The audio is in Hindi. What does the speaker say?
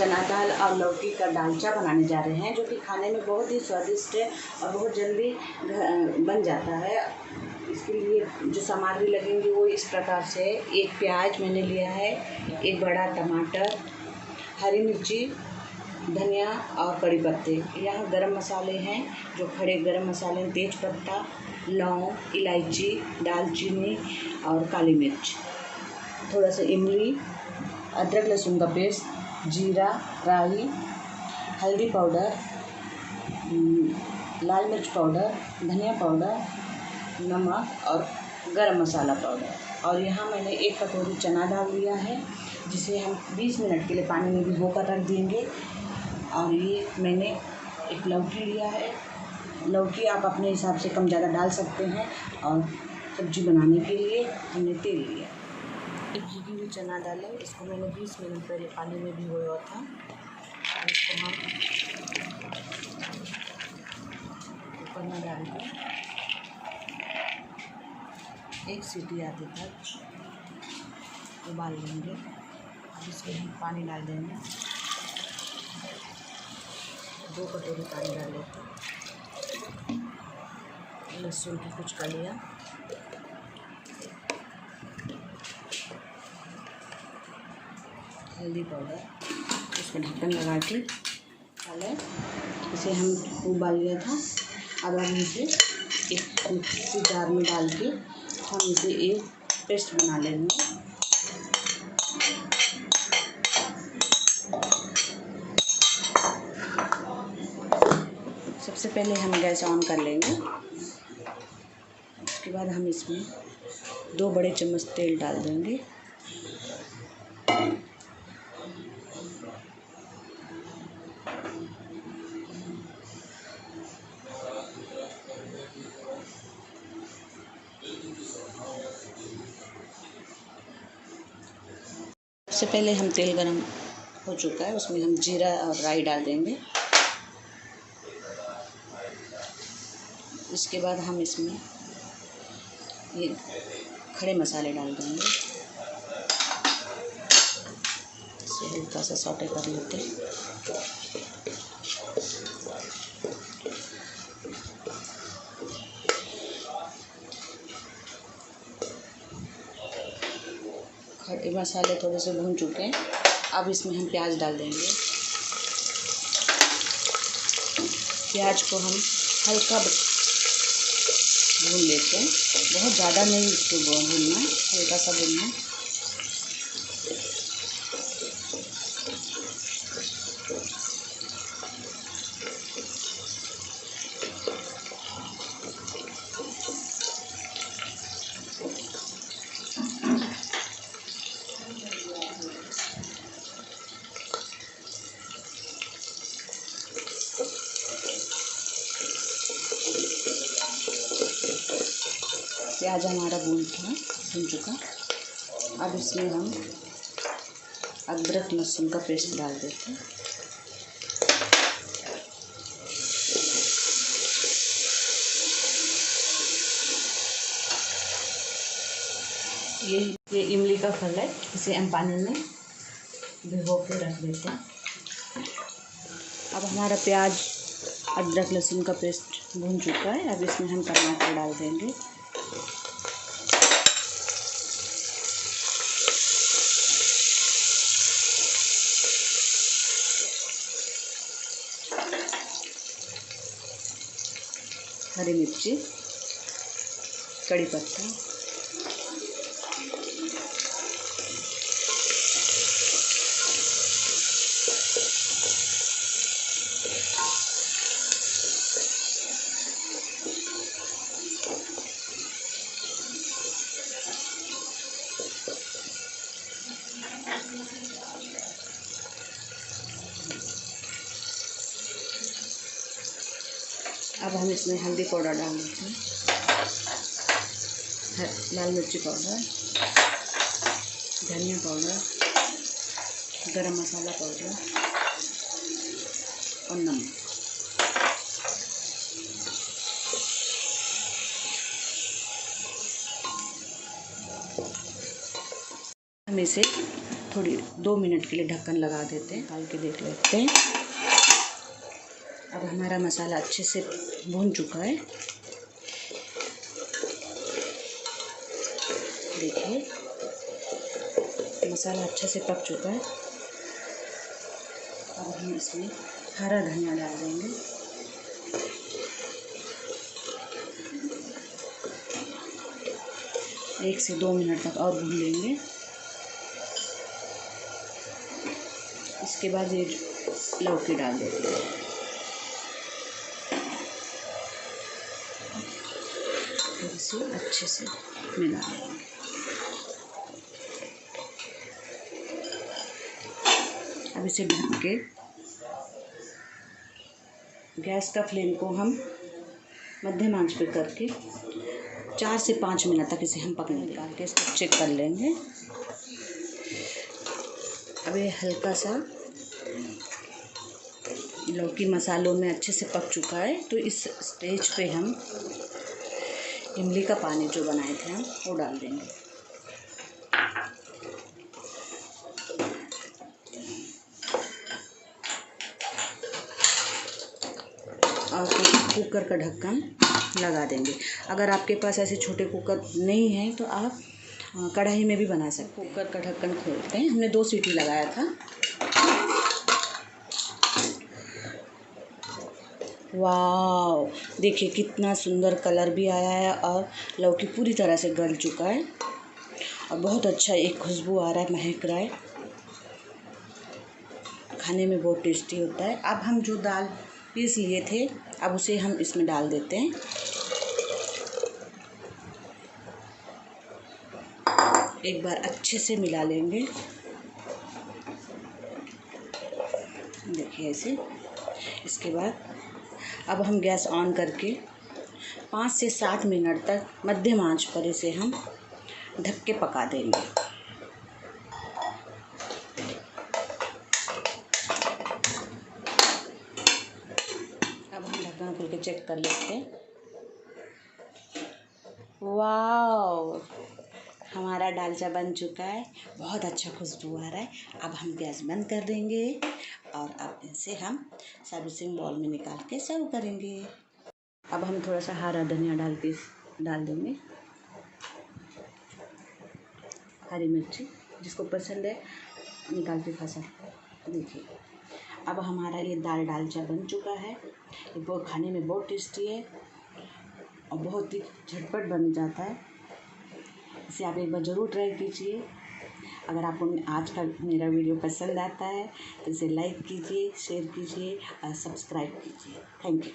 चना दाल और लौकी का दालचा बनाने जा रहे हैं, जो कि खाने में बहुत ही स्वादिष्ट है और बहुत जल्दी बन जाता है। इसके लिए जो सामग्री लगेंगी वो इस प्रकार से: एक प्याज मैंने लिया है, एक बड़ा टमाटर, हरी मिर्ची, धनिया और कड़ी पत्ते। यहाँ गरम मसाले हैं, जो खड़े गरम मसाले, तेज पत्ता, लौंग, इलायची, दालचीनी और काली मिर्च, थोड़ा सा इमली, अदरक लहसुन का पेस्ट, जीरा, राई, हल्दी पाउडर, लाल मिर्च पाउडर, धनिया पाउडर, नमक और गरम मसाला पाउडर। और यहाँ मैंने 1 कटोरी चना दाल लिया है, जिसे हम 20 मिनट के लिए पानी में भिगोकर रख देंगे। और ये मैंने एक लौकी लिया है। लौकी आप अपने हिसाब से कम ज़्यादा डाल सकते हैं। और सब्जी बनाने के लिए हमने तेल लिया। एक भीगी हुई चना दाल है, इसको मैंने 20 मिनट पहले पानी में भिगोया था। और इसको हम कुकर में डाल के 1 सीटी आने तक उबाल लेंगे। अब इसमें हम पानी डाल देंगे, 2 कटोरी पानी डाल लेते हैं। लहसुन की कुछ कलियाँ, हल्दी पाउडर, इसको ढक्कन लगा के डालें। इसे हम उबाल लिया था। अब हम इसे एक मिक्सी जार में डाल के हम इसे एक पेस्ट बना लेंगे। सबसे पहले हम गैस ऑन कर लेंगे। उसके बाद हम इसमें 2 बड़े चम्मच तेल डाल देंगे। सबसे पहले हम तेल गरम हो चुका है, उसमें हम जीरा और राई डाल देंगे। इसके बाद हम इसमें ये खड़े मसाले डाल देंगे। इसे हल्का सा सौटे कर लेते हैं। खड़े मसाले थोड़े से भून चुके हैं। अब इसमें हम प्याज डाल देंगे। प्याज को हम हल्का भून लेते हैं, बहुत ज़्यादा नहीं इसको भूनना, हल्का सा भूनना। प्याज हमारा भून चुका। अब इसमें हम अदरक लहसुन का पेस्ट डाल देते हैं। ये इमली का फल है, इसे हम पानी में भिगो के रख देते हैं। अब हमारा प्याज अदरक लहसुन का पेस्ट भून चुका है। अब इसमें हम टमाटर डाल देंगे। हरी मिर्ची, कड़ी पत्ता, अब हम इसमें हल्दी पाउडर डाल देते हैं, लाल मिर्ची पाउडर, धनिया पाउडर, गरम मसाला पाउडर और नमक। हम इसे थोड़ी 2 मिनट के लिए ढक्कन लगा देते हैं, डाल के देख लेते हैं। अब हमारा मसाला अच्छे से भून चुका है, देखिए मसाला अच्छे से पक चुका है। अब हम इसमें हरा धनिया डाल देंगे। एक से 2 मिनट तक और भून लेंगे। इसके बाद ये लौकी डाल देते हैं। फिर इसे अच्छे से मिला लेंगे। अब इसे ढक के गैस का फ्लेम को हम मध्यम आंच पे करके 4 से 5 मिनट तक इसे हम पकने निकाल के इसको चेक कर लेंगे। अब ये हल्का सा लौकी मसालों में अच्छे से पक चुका है, तो इस स्टेज पे हम इमली का पानी जो बनाए थे हम वो डाल देंगे। और कुकर का ढक्कन लगा देंगे। अगर आपके पास ऐसे छोटे कुकर नहीं हैं तो आप कढ़ाई में भी बना सकते हैं। कुकर का ढक्कन खोलते हैं। हमने 2 सीटी लगाया था। वाव, देखिए कितना सुंदर कलर भी आया है और लौकी पूरी तरह से गल चुका है और बहुत अच्छा एक खुशबू आ रहा है, महक रहा है। खाने में बहुत टेस्टी होता है। अब हम जो दाल पीस लिए थे अब उसे हम इसमें डाल देते हैं। एक बार अच्छे से मिला लेंगे, देखिए ऐसे। इसके बाद अब हम गैस ऑन करके 5 से 7 मिनट तक मध्यम आंच पर इसे हम ढक के पका देंगे। अब हम ढक्कन खोल के चेक कर लेते हैं। वाव, हमारा दालचा बन चुका है, बहुत अच्छा खुशबू आ रहा है। अब हम गैस बंद कर देंगे और अब इसे हम सर्विसिंग बाउल में निकाल के सर्व करेंगे। अब हम थोड़ा सा हरा धनिया डाल देंगे, हरी मिर्ची जिसको पसंद है निकाल के खा सकते हैं। देखिए अब हमारा ये दाल दालचा बन चुका है। ये बहुत खाने में बहुत टेस्टी है और बहुत ही झटपट बन जाता है। इसे आप एक बार ज़रूर ट्राई कीजिए। अगर आपको आज का मेरा वीडियो पसंद आता है तो इसे लाइक कीजिए, शेयर कीजिए और सब्सक्राइब कीजिए। Thank you.